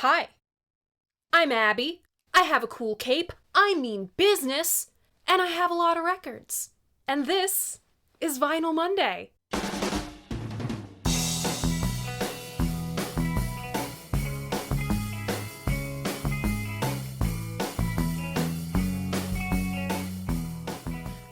Hi, I'm Abby. I have a cool cape, I mean business, and I have a lot of records. And this is Vinyl Monday.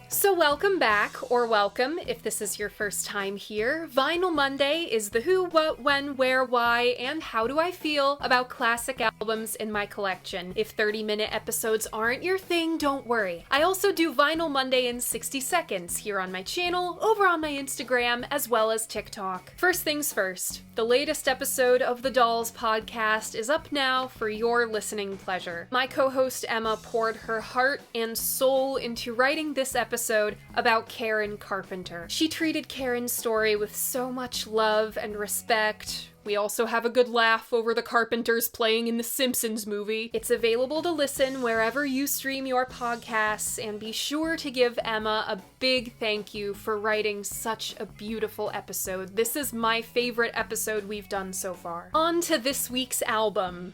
So welcome back, or welcome if this is your first time here. Vinyl Monday is the who, what, when, where, why, and how do I feel about classic albums in my collection. If 30-minute episodes aren't your thing, don't worry. I also do Vinyl Monday in 60 seconds here on my channel, over on my Instagram, as well as TikTok. First things first, the latest episode of the Dolls podcast is up now for your listening pleasure. My co-host Emma poured her heart and soul into writing this episode about Karen Carpenter. She treated Karen's story with so much love and respect. We also have a good laugh over the Carpenters playing in the Simpsons movie. It's available to listen wherever you stream your podcasts, and be sure to give Emma a big thank you for writing such a beautiful episode. This is my favorite episode we've done so far. On to this week's album.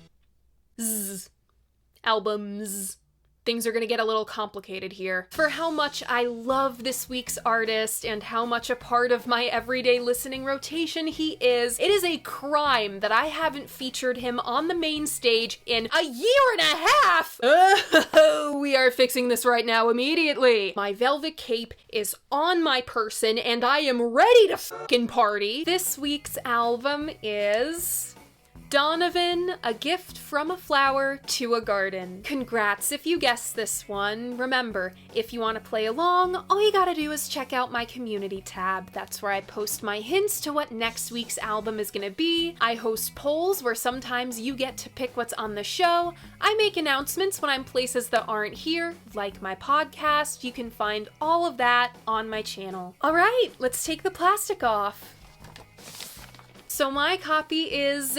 Albums. Things are going to get a little complicated here. For how much I love this week's artist and how much a part of my everyday listening rotation he is, it is a crime that I haven't featured him on the main stage in a year and a half! Oh, we are fixing this right now immediately. My velvet cape is on my person and I am ready to fucking party. This week's album is Donovan, A Gift from a Flower to a Garden. Congrats if you guessed this one. Remember, if you want to play along, all you gotta do is check out my community tab. That's where I post my hints to what next week's album is gonna be. I host polls where sometimes you get to pick what's on the show. I make announcements when I'm places that aren't here, like my podcast. You can find all of that on my channel. Alright, let's take the plastic off. So my copy is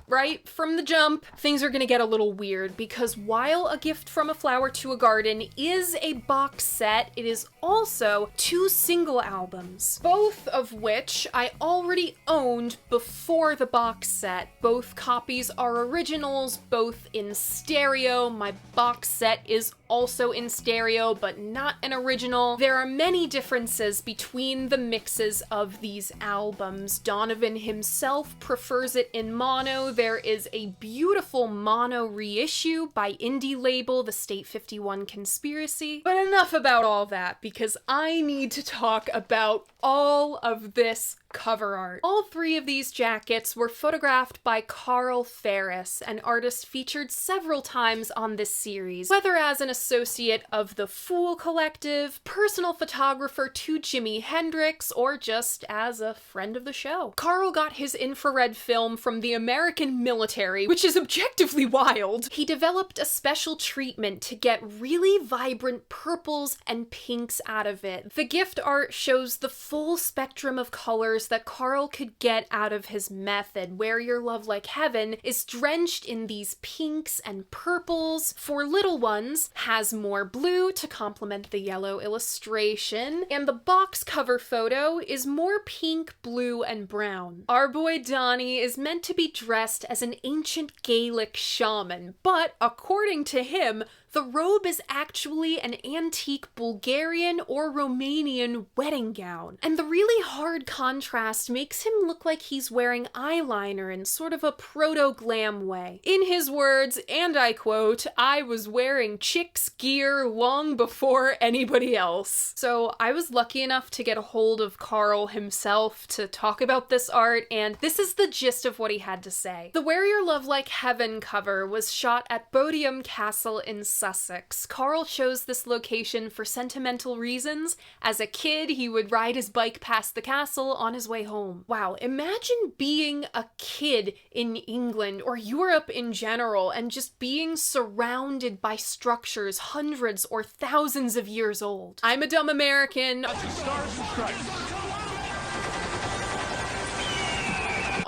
right from the jump, things are gonna get a little weird because while A Gift from a Flower to a Garden is a box set, it is also two single albums, both of which I already owned before the box set. Both copies are originals, both in stereo. My box set is also in stereo, but not an original. There are many differences between the mixes of these albums. Donovan himself prefers it in mono. There is a beautiful mono reissue by indie label The State 51 Conspiracy. But enough about all that, because I need to talk about all of this cover art. All three of these jackets were photographed by Carl Ferris, an artist featured several times on this series, whether as an associate of the Fool Collective, personal photographer to Jimi Hendrix, or just as a friend of the show. Carl got his infrared film from the American military, which is objectively wild. He developed a special treatment to get really vibrant purples and pinks out of it. The gift art shows the full spectrum of colors that Carl could get out of his method. Where Your Love Like Heaven is drenched in these pinks and purples. For Little Ones has more blue to complement the yellow illustration, and the box cover photo is more pink, blue, and brown. Our boy Donny is meant to be dressed as an ancient Gaelic shaman, but according to him, the robe is actually an antique Bulgarian or Romanian wedding gown. And the really hard contrast makes him look like he's wearing eyeliner in sort of a proto-glam way. In his words, and I quote, "I was wearing chicks gear long before anybody else." So I was lucky enough to get a hold of Carl himself to talk about this art, and this is the gist of what he had to say. The Where Your Love Like Heaven cover was shot at Bodiam Castle in Sussex. Carl chose this location for sentimental reasons. As a kid, he would ride his bike past the castle on his way home. Wow, imagine being a kid in England or Europe in general and just being surrounded by structures hundreds or thousands of years old. I'm a dumb American.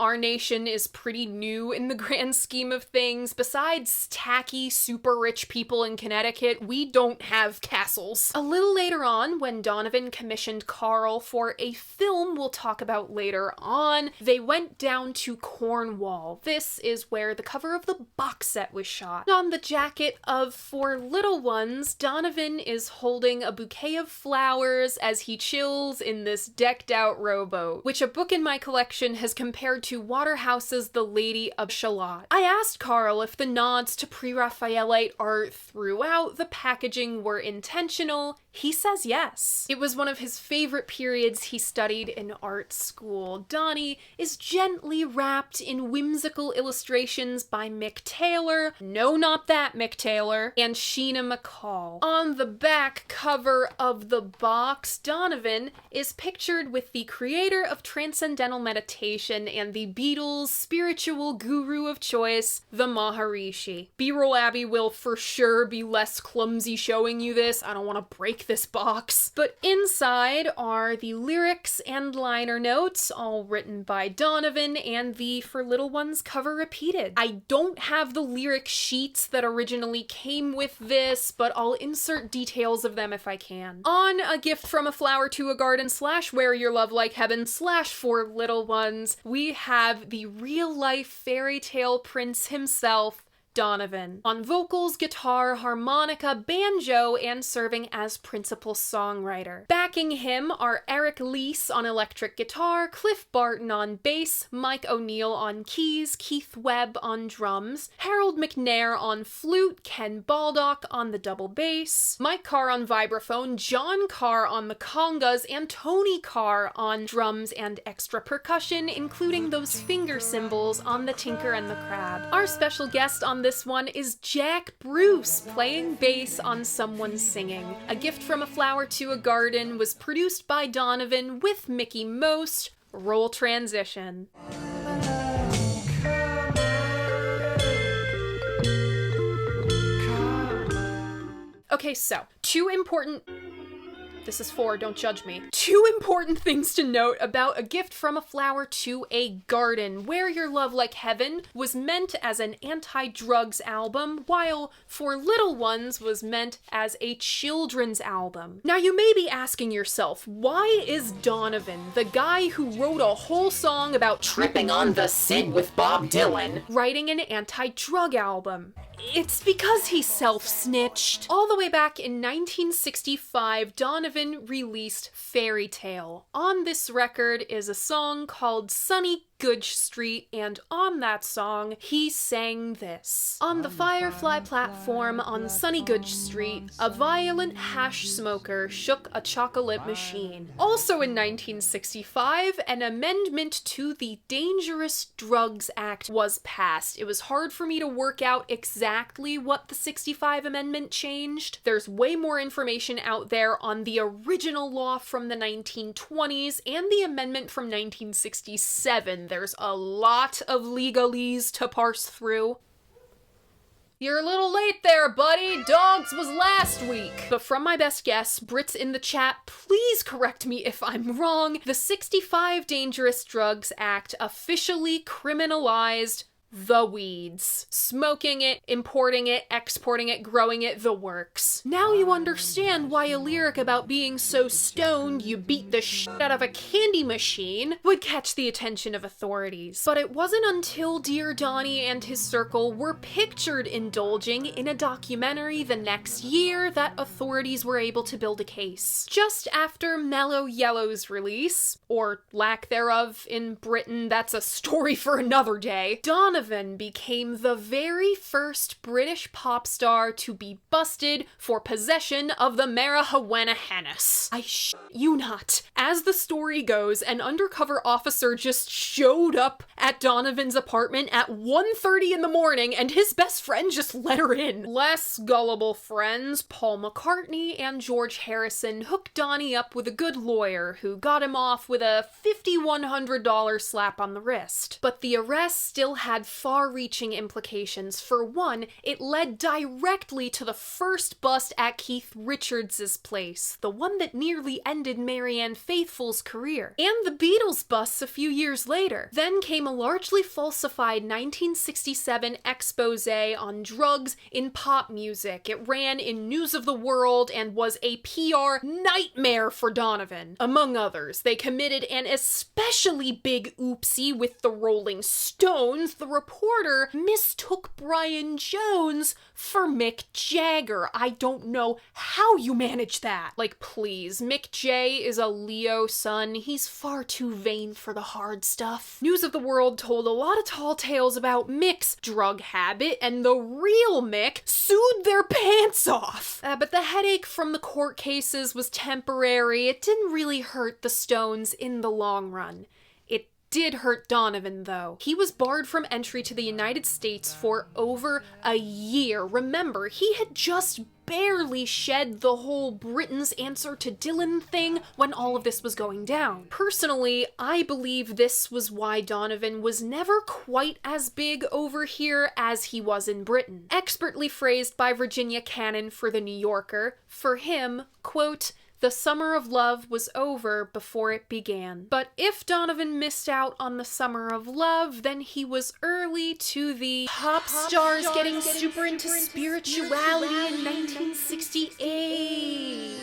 our nation is pretty new in the grand scheme of things. Besides tacky, super rich people in Connecticut, we don't have castles. A little later on, when Donovan commissioned Carl for a film we'll talk about later on, they went down to Cornwall. This is where the cover of the box set was shot. On the jacket of For Little Ones, Donovan is holding a bouquet of flowers as he chills in this decked-out rowboat, which a book in my collection has compared to Waterhouse's The Lady of Shalott. I asked Carl if the nods to Pre-Raphaelite art throughout the packaging were intentional. He says yes. It was one of his favorite periods he studied in art school. Donny is gently wrapped in whimsical illustrations by Mick Taylor. No, not that Mick Taylor. And Sheena McCall. On the back cover of the box, Donovan is pictured with the creator of Transcendental Meditation and the Beatles' spiritual guru of choice, the Maharishi. B-roll Abby will for sure be less clumsy showing you this. I don't want to break this box. But inside are the lyrics and liner notes, all written by Donovan, and the For Little Ones cover repeated. I don't have the lyric sheets that originally came with this, but I'll insert details of them if I can. On A Gift from a Flower to a Garden / Where Your Love Like Heaven / For Little Ones, we have the real-life fairy tale prince himself, Donovan. On vocals, guitar, harmonica, banjo, and serving as principal songwriter. Backing him are Eric Leese on electric guitar, Cliff Barton on bass, Mike O'Neill on keys, Keith Webb on drums, Harold McNair on flute, Ken Baldock on the double bass, Mike Carr on vibraphone, John Carr on the congas, and Tony Carr on drums and extra percussion, including those finger cymbals on the Tinker and the Crab. Our special guest on this one is Jack Bruce, playing bass on Someone Singing. A Gift from a Flower to a Garden was produced by Donovan with Mickey Most. Roll transition. Okay, so, this is 4, don't judge me. 2 important things to note about A Gift from a Flower to a Garden. Where Your Love Like Heaven was meant as an anti-drugs album, while For Little Ones was meant as a children's album. Now you may be asking yourself, why is Donovan, the guy who wrote a whole song about tripping on the Sid with Bob Dylan, writing an anti-drug album? It's because he self-snitched. All the way back in 1965, Donovan released Fairy Tale. On this record is a song called Sunny Goodge Street, and on that song, he sang this. On the Firefly platform on Sunny Goodge Street, a violent hash smoker shook a chocolate machine. Also in 1965, an amendment to the Dangerous Drugs Act was passed. It was hard for me to work out exactly what the 65 amendment changed. There's way more information out there on the original law from the 1920s and the amendment from 1967. There's a lot of legalese to parse through. You're a little late there, buddy. Dogs was last week. But from my best guess, Brits in the chat, please correct me if I'm wrong. The 65 Dangerous Drugs Act officially criminalized the weeds. Smoking it, importing it, exporting it, growing it, the works. Now you understand why a lyric about being so stoned you beat the shit out of a candy machine would catch the attention of authorities. But it wasn't until Dear Donny and his circle were pictured indulging in a documentary the next year that authorities were able to build a case. Just after Mellow Yellow's release, or lack thereof in Britain, that's a story for another day, Donovan became the very first British pop star to be busted for possession of the marijuana Hannes. I shit you not. As the story goes, an undercover officer just showed up at Donovan's apartment at 1:30 in the morning and his best friend just let her in. Less gullible friends, Paul McCartney and George Harrison, hooked Donny up with a good lawyer who got him off with a $5,100 slap on the wrist. But the arrest still had far-reaching implications. For one, it led directly to the first bust at Keith Richards' place, the one that nearly ended Marianne Faithfull's career, and the Beatles busts a few years later. Then came a largely falsified 1967 expose on drugs in pop music. It ran in News of the World and was a PR nightmare for Donovan. Among others, they committed an especially big oopsie with the Rolling Stones. The reporter mistook Brian Jones for Mick Jagger. I don't know how you manage that. Like, please, Mick J is a Leo son. He's far too vain for the hard stuff. News of the World told a lot of tall tales about Mick's drug habit, and the real Mick sued their pants off. But the headache from the court cases was temporary. It didn't really hurt the Stones in the long run. It did hurt Donovan, though. He was barred from entry to the United States for over a year. Remember, he had just barely shed the whole Britain's answer to Dylan thing when all of this was going down. Personally, I believe this was why Donovan was never quite as big over here as he was in Britain. Expertly phrased by Virginia Cannon for The New Yorker, for him, quote, "The summer of love was over before it began." But if Donovan missed out on the summer of love, then he was early to the pop stars getting super into spirituality in 1968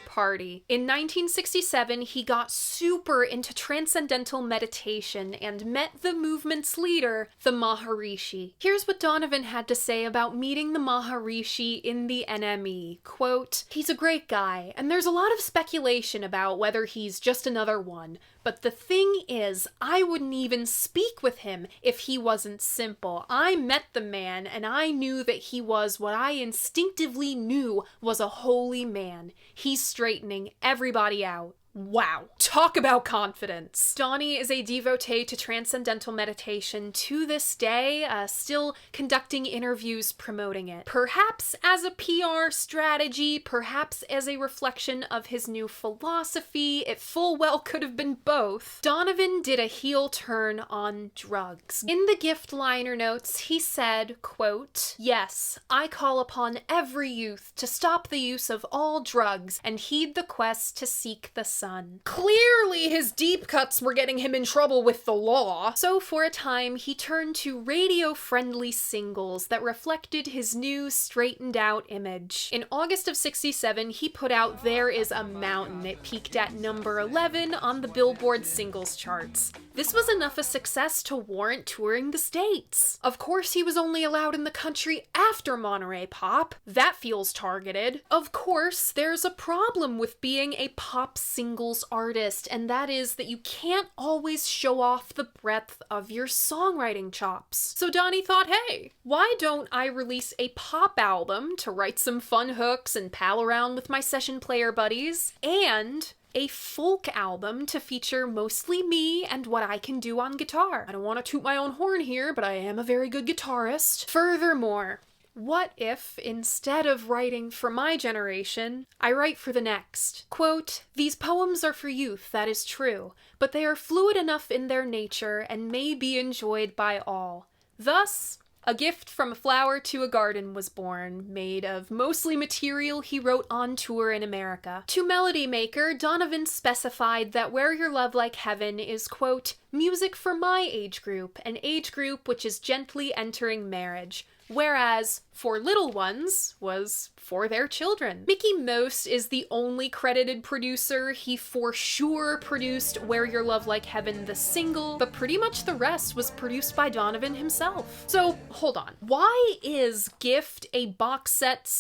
party. In 1967, he got super into transcendental meditation and met the movement's leader, the Maharishi. Here's what Donovan had to say about meeting the Maharishi in the NME. Quote, "He's a great guy, and there's a lot of speculation about whether he's just another one. But the thing is, I wouldn't even speak with him if he wasn't simple. I met the man, and I knew that he was what I instinctively knew was a holy man. He's straightening everybody out." Wow. Talk about confidence. Donny is a devotee to transcendental meditation to this day, still conducting interviews promoting it. Perhaps as a PR strategy, perhaps as a reflection of his new philosophy. It full well could have been both. Donovan did a heel turn on drugs. In the gift liner notes, he said, quote, "Yes, I call upon every youth to stop the use of all drugs and heed the quest to seek the sun." Clearly his deep cuts were getting him in trouble with the law. So for a time, he turned to radio-friendly singles that reflected his new, straightened-out image. In August of '67, he put out There Is a Mountain. It peaked at number 11 on the Billboard singles charts. This was enough a success to warrant touring the States. Of course, he was only allowed in the country after Monterey Pop. That feels targeted. Of course, there's a problem with being a pop singles artist, and that is that you can't always show off the breadth of your songwriting chops. So Donny thought, hey, why don't I release a pop album to write some fun hooks and pal around with my session player buddies, and a folk album to feature mostly me and what I can do on guitar. I don't want to toot my own horn here, but I am a very good guitarist. Furthermore, what if, instead of writing for my generation, I write for the next? Quote, "These poems are for youth, that is true, but they are fluid enough in their nature and may be enjoyed by all. Thus, A Gift from a Flower to a Garden was born, made of mostly material he wrote on tour in America. To Melody Maker, Donovan specified that Where Your Love Like Heaven is, quote, music for my age group, an age group which is gently entering marriage, whereas For Little Ones was for their children. Mickey Most is the only credited producer. He for sure produced Where Your Love Like Heaven, the single, but pretty much the rest was produced by Donovan himself. So, hold on. Why is Gift a box set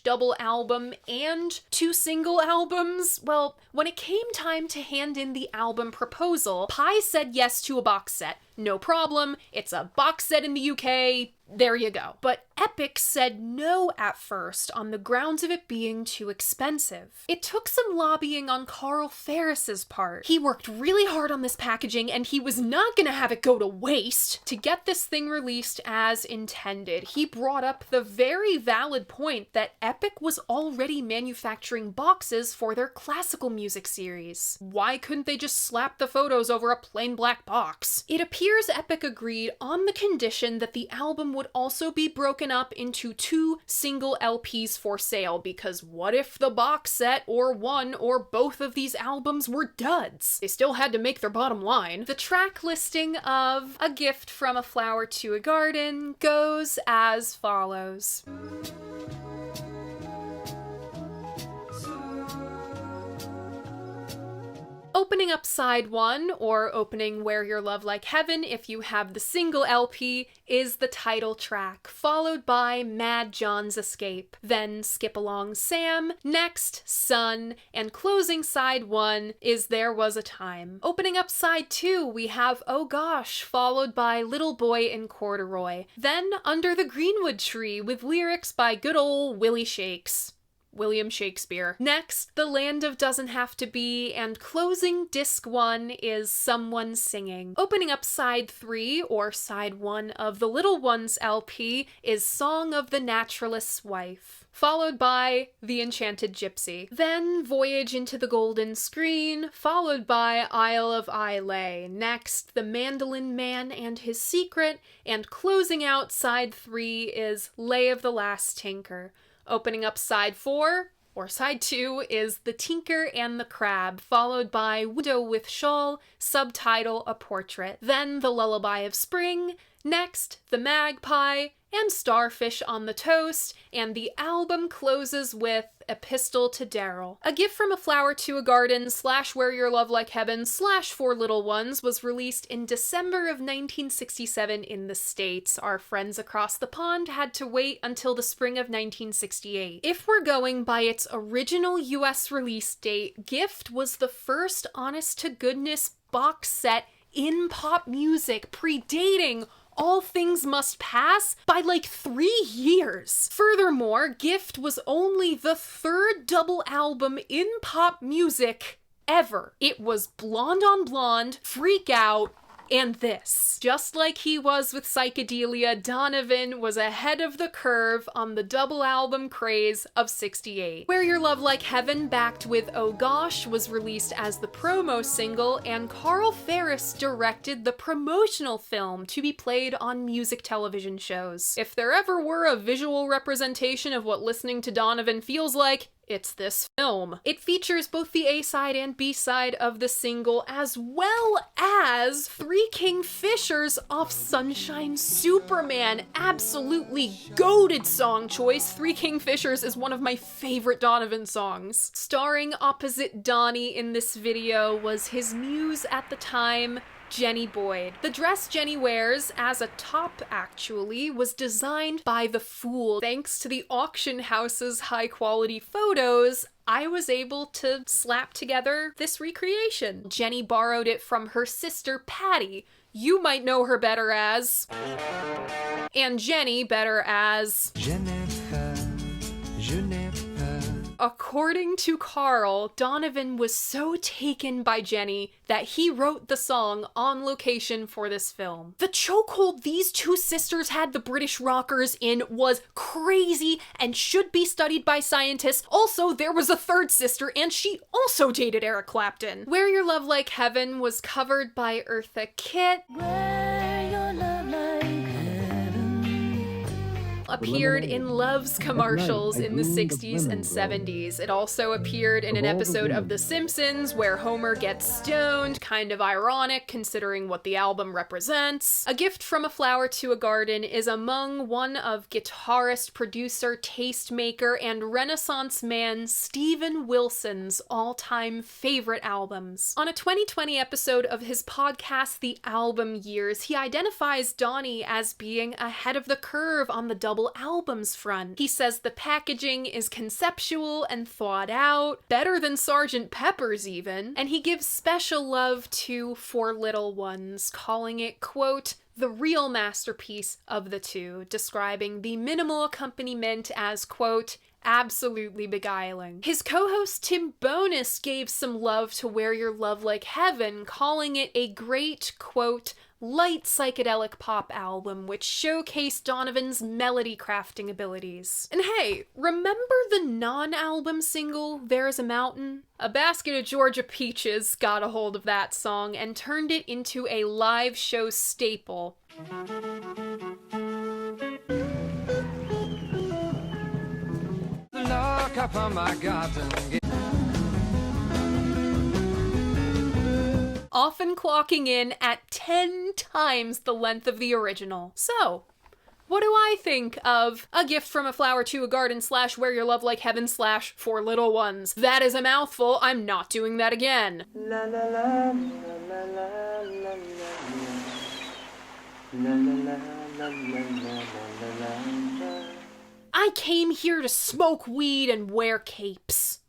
/ double album and 2 single albums? Well, when it came time to hand in the album proposal, Pi said yes to a box set. No problem, it's a box set in the UK, there you go. But Epic said no at first on the grounds of it being too expensive. It took some lobbying on Carl Ferris's part. He worked really hard on this packaging and he was not gonna have it go to waste to get this thing released as intended. He brought up the very valid point that Epic was already manufacturing boxes for their classical music series. Why couldn't they just slap the photos over a plain black box? It appears here's Epic agreed on the condition that the album would also be broken up into 2 single LPs for sale, because what if the box set or one or both of these albums were duds? They still had to make their bottom line. The track listing of A Gift from a Flower to a Garden goes as follows. Opening up side 1, or opening Where Your Love Like Heaven if you have the single LP, is the title track, followed by Mad John's Escape. Then Skip Along Sam, next Sun, and closing side 1 is There Was a Time. Opening up side 2, we have Oh Gosh, followed by Little Boy in Corduroy. Then Under the Greenwood Tree with lyrics by good ol' William Shakespeare. Next, The Land of Doesn't Have to Be, and closing disc 1 is Someone Singing. Opening up side 3, or side 1 of the Little Ones LP, is Song of the Naturalist's Wife, followed by The Enchanted Gypsy. Then Voyage into the Golden Screen, followed by Isle of Islay. Next, The Mandolin Man and His Secret, and closing out side 3 is Lay of the Last Tinker. Opening up side 4, or side 2, is The Tinker and the Crab, followed by Widow with Shawl, subtitle A Portrait. Then The Lullaby of Spring, next The Magpie, and Starfish on the Toast, and the album closes with Epistle to Daryl. A Gift from a Flower to a Garden / Where Your Love Like Heaven / Four Little Ones was released in December of 1967 in the States. Our friends across the pond had to wait until the spring of 1968. If we're going by its original US release date, Gift was the first honest-to-goodness box set in pop music, predating All Things Must Pass by like 3 years. Furthermore, Gift was only the 3rd double album in pop music ever. It was Blonde on Blonde, Freak Out, and this. Just like he was with Psychedelia, Donovan was ahead of the curve on the double album craze of '68. Where Your Love Like Heaven, backed with Oh Gosh, was released as the promo single, and Carl Ferris directed the promotional film to be played on music television shows. If there ever were a visual representation of what listening to Donovan feels like, it's this film. It features both the A-side and B-side of the single, as well as Three Kingfishers off Sunshine Superman. Absolutely goated song choice. Three Kingfishers is one of my favorite Donovan songs. Starring opposite Donny in this video was his muse at the time, Jenny Boyd. The dress Jenny wears, as a top actually, was designed by The Fool. Thanks to the auction house's high-quality photos, I was able to slap together this recreation. Jenny borrowed it from her sister Patty. You might know her better as... and Jenny better as... Jennifer. According to Carl, Donovan was so taken by Jenny that he wrote the song on location for this film. The chokehold these two sisters had the British rockers in was crazy and should be studied by scientists. Also, there was a third sister, and she also dated Eric Clapton. Where Your Love Like Heaven was covered by Eartha Kitt. Appeared in Love's commercials in the 60s and 70s. It also appeared in an episode of The Simpsons where Homer gets stoned, kind of ironic considering what the album represents. A Gift from a Flower to a Garden is among one of guitarist, producer, tastemaker, and Renaissance man Steven Wilson's all-time favorite albums. On a 2020 episode of his podcast, The Album Years, he identifies Donny as being ahead of the curve on the double albums front. He says the packaging is conceptual and thought out, better than Sgt. Pepper's even, and he gives special love to Four Little Ones, calling it, quote, the real masterpiece of the two, describing the minimal accompaniment as, quote, absolutely beguiling. His co-host Tim Bonus gave some love to Where Your Love Like Heaven, calling it a great, quote, light psychedelic pop album which showcased Donovan's melody crafting abilities. And hey, remember the non-album single, There's a Mountain? A basket of Georgia peaches got a hold of that song and turned it into a live show staple. Look upon my garden. Often clocking in at 10 times the length of the original. So, what do I think of A Gift from a Flower to a Garden / Where Your Love Like Heaven / For Little Ones? That is a mouthful. I'm not doing that again. La la la la la la la la la la la. I came here to smoke weed and wear capes.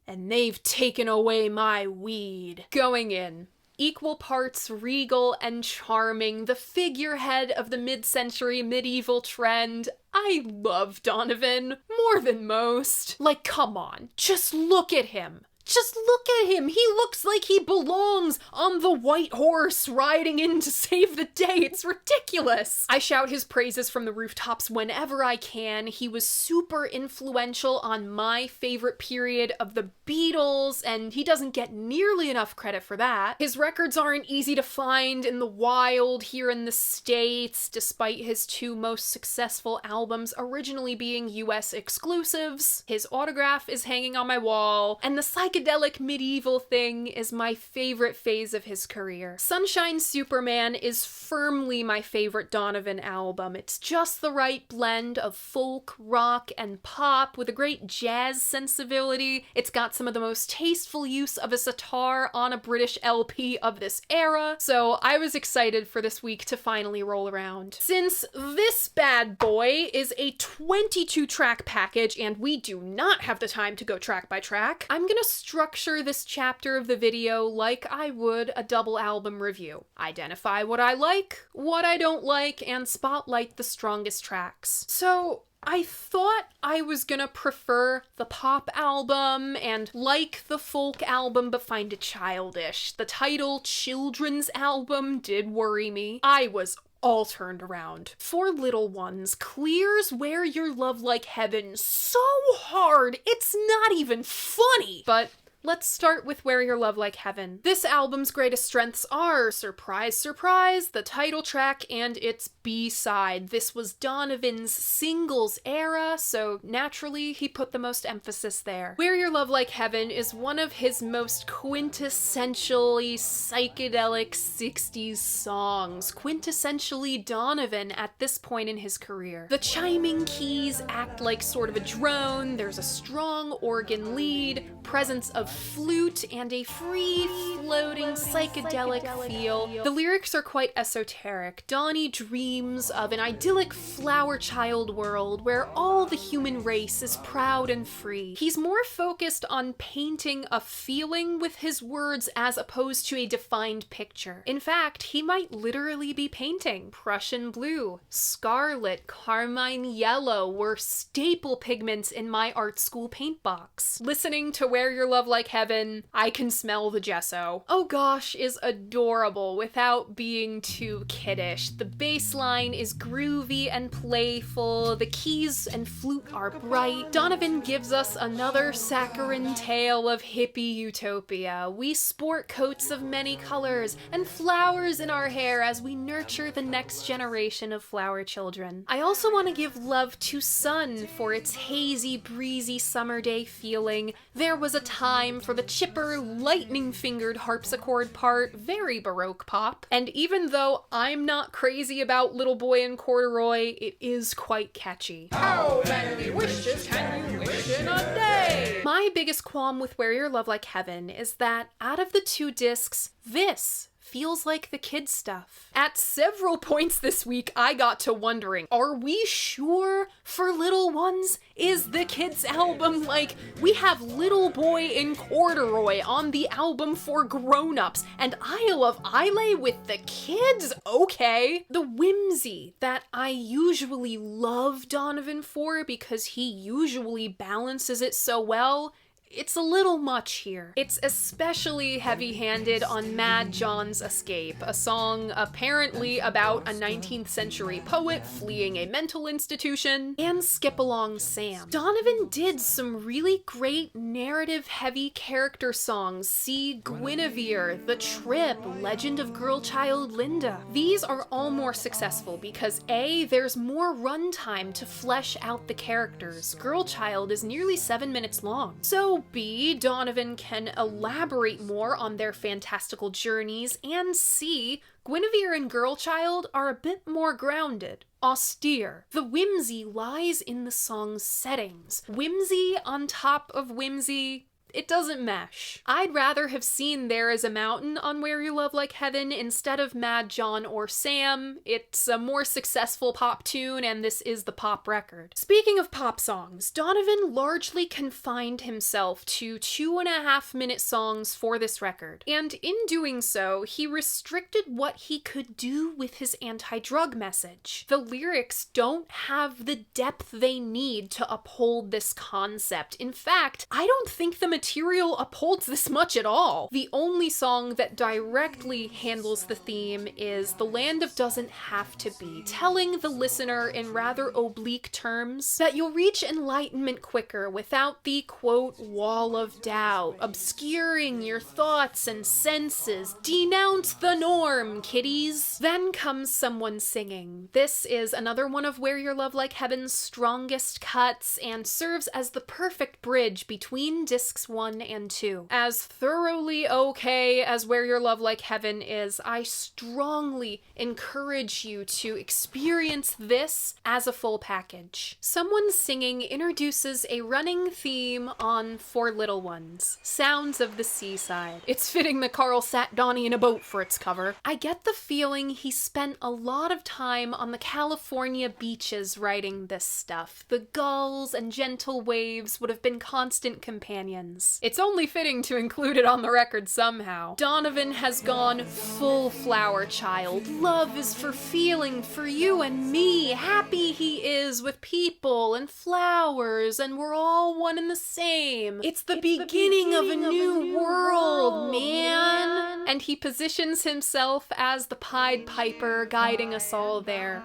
And they've taken away my weed. Going in. Equal parts regal and charming, the figurehead of the mid-century medieval trend. I love Donovan more than most. Like, come on, just look at him. Just look at him. He looks like he belongs on the white horse riding in to save the day. It's ridiculous. I shout his praises from the rooftops whenever I can. He was super influential on my favorite period of the Beatles, and he doesn't get nearly enough credit for that. His records aren't easy to find in the wild here in the States, despite his 2 most successful albums originally being US exclusives. His autograph is hanging on my wall, and the psychedelic medieval thing is my favorite phase of his career. Sunshine Superman is firmly my favorite Donovan album. It's just the right blend of folk, rock, and pop with a great jazz sensibility. It's got some of the most tasteful use of a sitar on a British LP of this era, so I was excited for this week to finally roll around. Since this bad boy is a 22-track package and we do not have the time to go track by track, I'm gonna structure this chapter of the video like I would a double album review. Identify what I like, what I don't like, and spotlight the strongest tracks. So, I thought I was gonna prefer the pop album and like the folk album but find it childish. The title, Children's Album, did worry me. I was all turned around. For Little Ones clears Where Your Love Like Heaven so hard, it's not even funny. But let's start with Where Your Love Like Heaven. This album's greatest strengths are, surprise, surprise, the title track and its B-side. This was Donovan's singles era, so naturally he put the most emphasis there. Where Your Love Like Heaven is one of his most quintessentially psychedelic 60s songs, quintessentially Donovan at this point in his career. The chiming keys act like sort of a drone, there's a strong organ lead, presence of flute, and a free-floating psychedelic feel. The lyrics are quite esoteric. Donny dreams of an idyllic flower child world where all the human race is proud and free. He's more focused on painting a feeling with his words as opposed to a defined picture. In fact, he might literally be painting. Prussian blue, scarlet, carmine yellow were staple pigments in my art school paint box. Listening to Where Your Love Like Heaven, I can smell the gesso. Oh Gosh is adorable without being too kiddish. The bass line is groovy and playful, the keys and flute are bright. Donovan gives us another saccharine tale of hippie utopia. We sport coats of many colors and flowers in our hair as we nurture the next generation of flower children. I also want to give love to Sun for its hazy, breezy summer day feeling. There was a time for the chipper, lightning-fingered harpsichord part, very Baroque pop. And even though I'm not crazy about Little Boy in Corduroy, it is quite catchy. How many wishes can you wish in a day? My biggest qualm with Where Your Love Like Heaven is that out of the 2 discs, this feels like the kid stuff. At several points this week, I got to wondering, are we sure For Little Ones is the kids album? Like, we have Little Boy in Corduroy on the album for grown-ups, and Isle of Islay with the kids? Okay. The whimsy that I usually love Donovan for because he usually balances it so well it's a little much here. It's especially heavy-handed on Mad John's Escape, a song apparently about a 19th century poet fleeing a mental institution, and Skip Along Sam. Donovan did some really great narrative-heavy character songs. See Guinevere, The Trip, Legend of Girl Child Linda. These are all more successful because A, there's more runtime to flesh out the characters. Girl Child is nearly 7 minutes long. So B, Donovan can elaborate more on their fantastical journeys, and C, Guinevere and Girl Child are a bit more grounded, austere. The whimsy lies in the song's settings. Whimsy on top of whimsy, it doesn't mesh. I'd rather have seen There Is a Mountain on Where You Love Like Heaven instead of Mad John or Sam. It's a more successful pop tune, and this is the pop record. Speaking of pop songs, Donovan largely confined himself to 2.5-minute songs for this record, and in doing so, he restricted what he could do with his anti-drug message. The lyrics don't have the depth they need to uphold this concept. In fact, I don't think the material upholds this much at all. The only song that directly handles the theme is The Land of Doesn't Have to Be, telling the listener in rather oblique terms that you'll reach enlightenment quicker without the, quote, wall of doubt, obscuring your thoughts and senses. Denounce the norm, kiddies. Then comes someone singing. This is another one of Where Your Love Like Heaven's strongest cuts and serves as the perfect bridge between discs 1 and 2. As thoroughly okay as Where Your Love Like Heaven is, I strongly encourage you to experience this as a full package. Someone singing introduces a running theme on For Little Ones, Sounds of the Seaside. It's fitting that Carl sat Donny in a boat for its cover. I get the feeling he spent a lot of time on the California beaches writing this stuff. The gulls and gentle waves would have been constant companions. It's only fitting to include it on the record somehow. Donovan has gone full flower child. Love is for feeling, for you and me. Happy he is with people and flowers, and we're all one and the same. It's the beginning of a new world, man. And he positions himself as the Pied Piper, guiding us all there.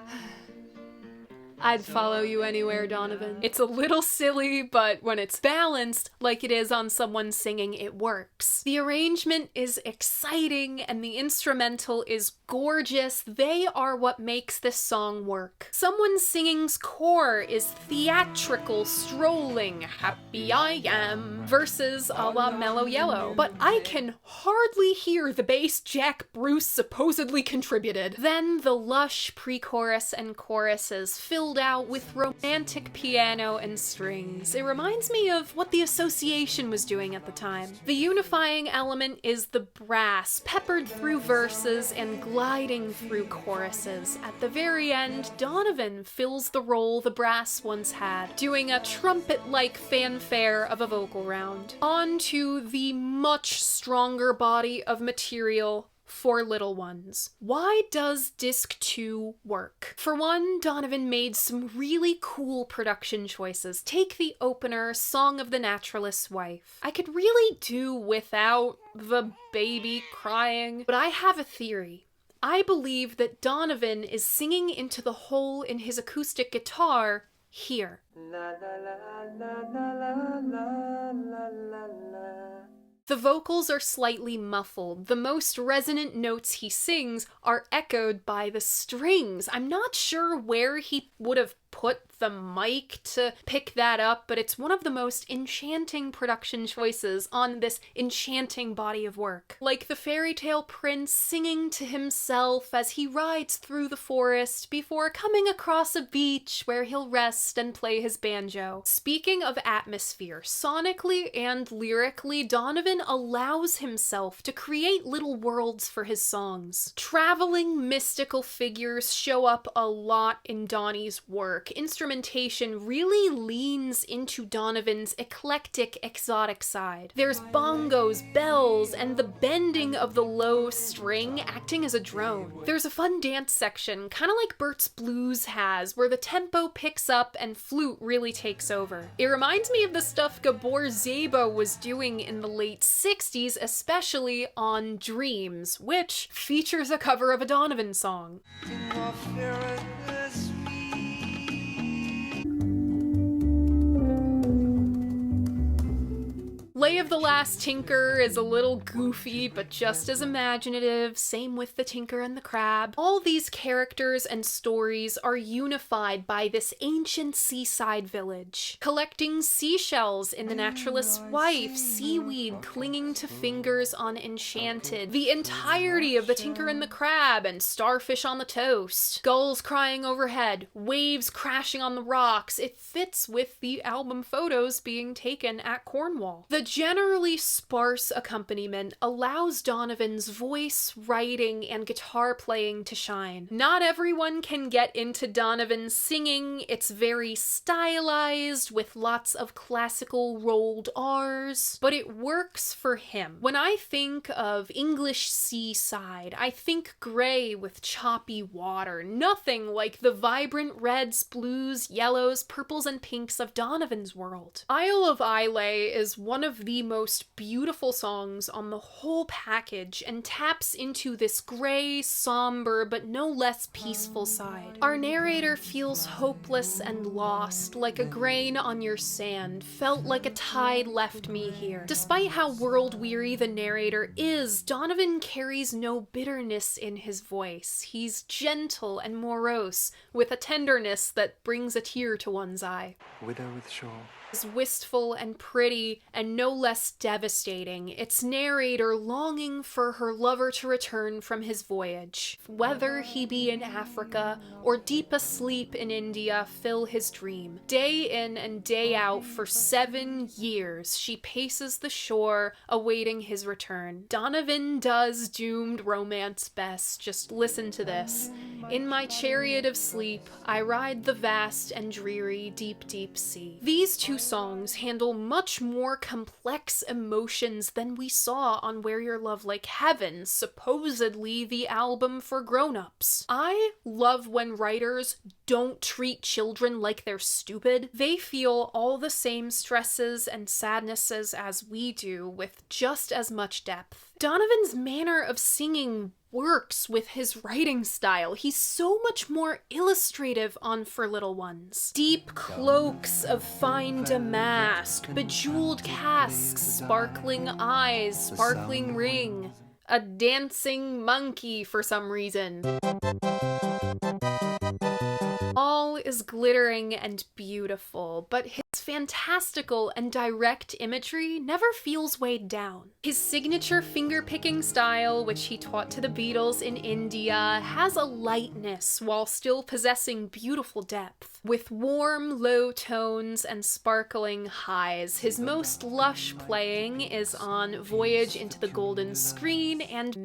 I'd follow you anywhere, Donovan. It's a little silly, but when it's balanced, like it is on someone singing, it works. The arrangement is exciting, and the instrumental is gorgeous. They are what makes this song work. Someone Singing's core is theatrical, strolling, happy I am, versus a la Mellow Yellow. But I can hardly hear the bass Jack Bruce supposedly contributed. Then the lush pre-chorus and choruses filled out with romantic piano and strings. It reminds me of what the Association was doing at the time. The unifying element is the brass, peppered through verses and gliding through choruses. At the very end, Donovan fills the role the brass once had, doing a trumpet-like fanfare of a vocal round. On to the much stronger body of material For Little Ones. Why does disc 2 work? For one, Donovan made some really cool production choices. Take the opener, Song of the Naturalist's Wife. I could really do without the baby crying, but I have a theory. I believe that Donovan is singing into the hole in his acoustic guitar here. La la la la la la la la la. The vocals are slightly muffled. The most resonant notes he sings are echoed by the strings. I'm not sure where he would have put the mic to pick that up, but it's one of the most enchanting production choices on this enchanting body of work. Like the fairy tale prince singing to himself as he rides through the forest before coming across a beach where he'll rest and play his banjo. Speaking of atmosphere, sonically and lyrically, Donovan allows himself to create little worlds for his songs. Traveling mystical figures show up a lot in Donny's work. work, instrumentation really leans into Donovan's eclectic, exotic side. There's bongos, bells, and the bending of the low string acting as a drone. There's a fun dance section, kind of like Bert's Blues has, where the tempo picks up and flute really takes over. It reminds me of the stuff Gabor Szabo was doing in the late 60s, especially on Dreams, which features a cover of a Donovan song. Lay of the Last Tinker is a little goofy, but just as imaginative, same with the Tinker and the Crab. All these characters and stories are unified by this ancient seaside village. Collecting seashells in The Naturalist's Wife, seaweed clinging to fingers on Enchanted, the entirety of the Tinker and the Crab and Starfish on the Toast, gulls crying overhead, waves crashing on the rocks. It fits with the album photos being taken at Cornwall. The generally sparse accompaniment allows Donovan's voice, writing, and guitar playing to shine. Not everyone can get into Donovan's singing. It's very stylized with lots of classical rolled R's, but it works for him. When I think of English seaside, I think gray with choppy water, nothing like the vibrant reds, blues, yellows, purples, and pinks of Donovan's world. Isle of Islay is one of the most beautiful songs on the whole package and taps into this gray, somber, but no less peaceful side. Our narrator feels hopeless and lost, like a grain on your sand, felt like a tide left me here. Despite how world-weary the narrator is, Donovan carries no bitterness in his voice. He's gentle and morose, with a tenderness that brings a tear to one's eye. Widow with shawl. Is wistful and pretty and no less devastating, its narrator longing for her lover to return from his voyage. Whether he be in Africa or deep asleep in India, fill his dream. Day in and day out for 7 years, she paces the shore, awaiting his return. Donovan does doomed romance best. Just listen to this. In my chariot of sleep, I ride the vast and dreary deep, deep sea. These two songs handle much more complex emotions than we saw on Where Your Love Like Heaven, supposedly the album for grown-ups. I love when writers don't treat children like they're stupid. They feel all the same stresses and sadnesses as we do, with just as much depth. Donovan's manner of singing works with his writing style. He's so much more illustrative on For Little Ones. Deep cloaks of fine damask, bejeweled casques, sparkling eyes, sparkling ring, a dancing monkey for some reason. All is glittering and beautiful, but his fantastical and direct imagery never feels weighed down. His signature finger-picking style, which he taught to the Beatles in India, has a lightness while still possessing beautiful depth. With warm, low tones and sparkling highs, his most lush playing is on Voyage into the Golden Screen and The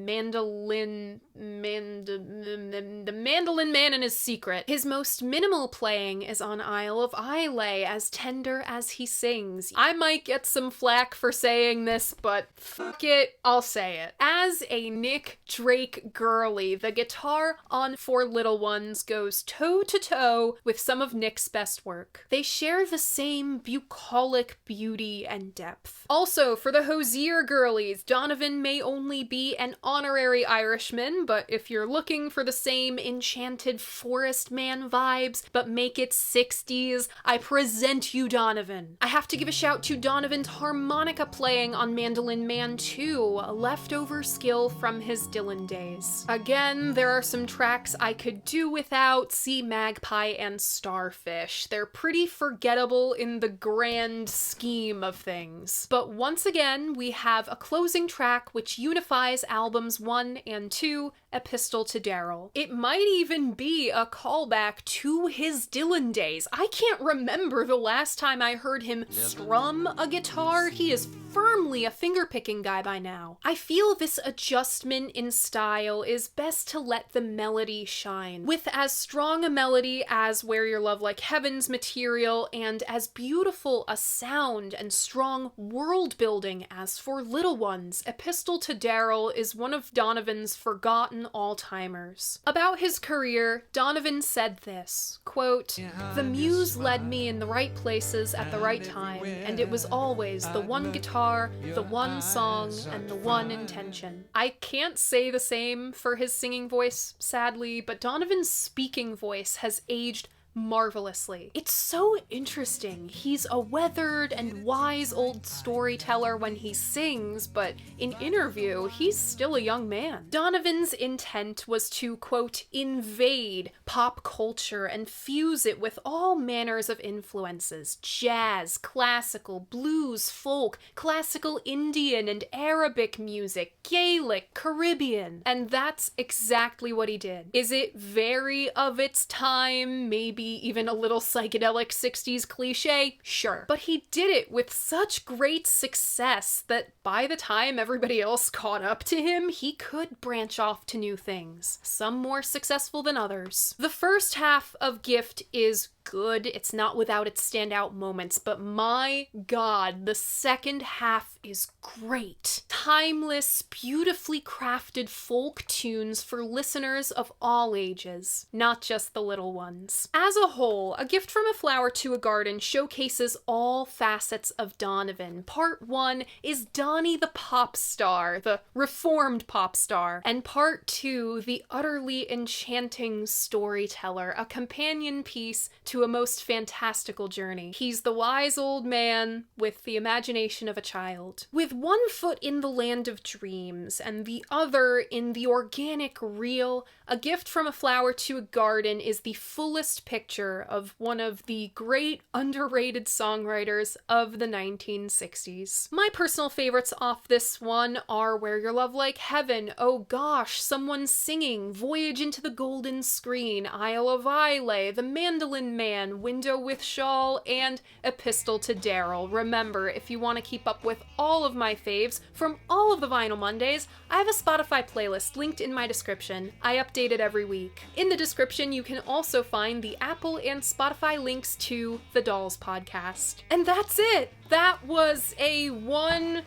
Mandolin Man and His Secret. His most minimal playing is on Isle of Islay, as tender as he sings. I might get some flack for saying this, but fuck it, I'll say it. As a Nick Drake girly, the guitar on For Little Ones goes toe-to-toe with some of Nick's best work. They share the same bucolic beauty and depth. Also, for the Hosier girlies, Donovan may only be an honorary Irishman, but if you're looking for the same enchanted forest man vibes, but make it 60s, I present you Donovan. I have to give a shout to Donovan's harmonica playing on Mandolin Man 2, a leftover skill from his Dylan days. Again, there are some tracks I could do without, see Magpie and Starfish. They're pretty forgettable in the grand scheme of things. But once again, we have a closing track which unifies albums 1 and 2, Epistle to Daryl. It might even be a callback to his Dylan days. I can't remember the last time I heard him strum a guitar. He is firmly a fingerpicking guy by now. I feel this adjustment in style is best to let the melody shine. With as strong a melody as Where Your Love Like Heaven's material, and as beautiful a sound and strong world building as for Little Ones, Epistle to Daryl is one of Donovan's forgotten all-timers. About his career, Donovan said this, quote, "The muse led me in the right places at the right time, and it was always the one guitar, the one song, and the one intention." I can't say the same for his singing voice, sadly, but Donovan's speaking voice has aged marvelously. It's so interesting. He's a weathered and wise old storyteller when he sings, but in interview, he's still a young man. Donovan's intent was to, quote, invade pop culture and fuse it with all manners of influences: jazz, classical, blues, folk, classical Indian and Arabic music, Gaelic, Caribbean. And that's exactly what he did. Is it very of its time, maybe even a little psychedelic 60s cliche? Sure. But he did it with such great success that by the time everybody else caught up to him, he could branch off to new things, some more successful than others. The first half of Gift is good. It's not without its standout moments, but my God, the second half is great. Timeless, beautifully crafted folk tunes for listeners of all ages, not just the little ones. As a whole, A Gift from a Flower to a Garden showcases all facets of Donovan. Part 1 is Donny the pop star, the reformed pop star, and Part 2, the utterly enchanting storyteller, a companion piece to a most fantastical journey. He's the wise old man with the imagination of a child. With one foot in the land of dreams and the other in the organic real, A Gift from a Flower to a Garden is the fullest picture of one of the great underrated songwriters of the 1960s. My personal favorites off this one are Where Your Love Like Heaven, Oh Gosh, Someone Singing, Voyage into the Golden Screen, Isle of Islay, The Mandolin Man, Window with Shawl, and Epistle to Daryl. Remember, if you want to keep up with all of my faves from all of the Vinyl Mondays, I have a Spotify playlist linked in my description. I update it every week. In the description, you can also find the Apple and Spotify links to the Dolls podcast. And that's it! That was a 1,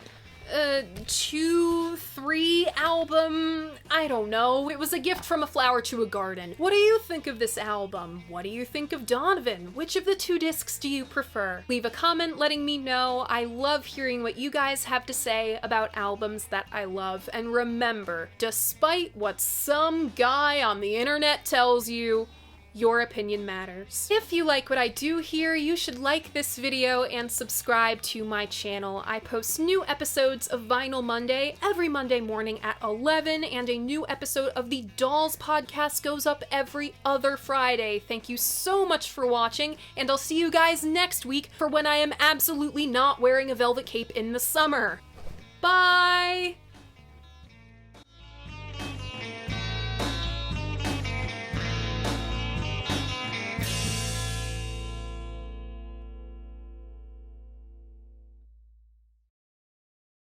2, 3 album, I don't know. It was A Gift from a Flower to a Garden. What do you think of this album? What do you think of Donovan? Which of the 2 discs do you prefer? Leave a comment letting me know. I love hearing what you guys have to say about albums that I love. And remember, despite what some guy on the internet tells you, your opinion matters. If you like what I do here, you should like this video and subscribe to my channel. I post new episodes of Vinyl Monday every Monday morning at 11, and a new episode of the Dolls podcast goes up every other Friday. Thank you so much for watching, and I'll see you guys next week for when I am absolutely not wearing a velvet cape in the summer. Bye!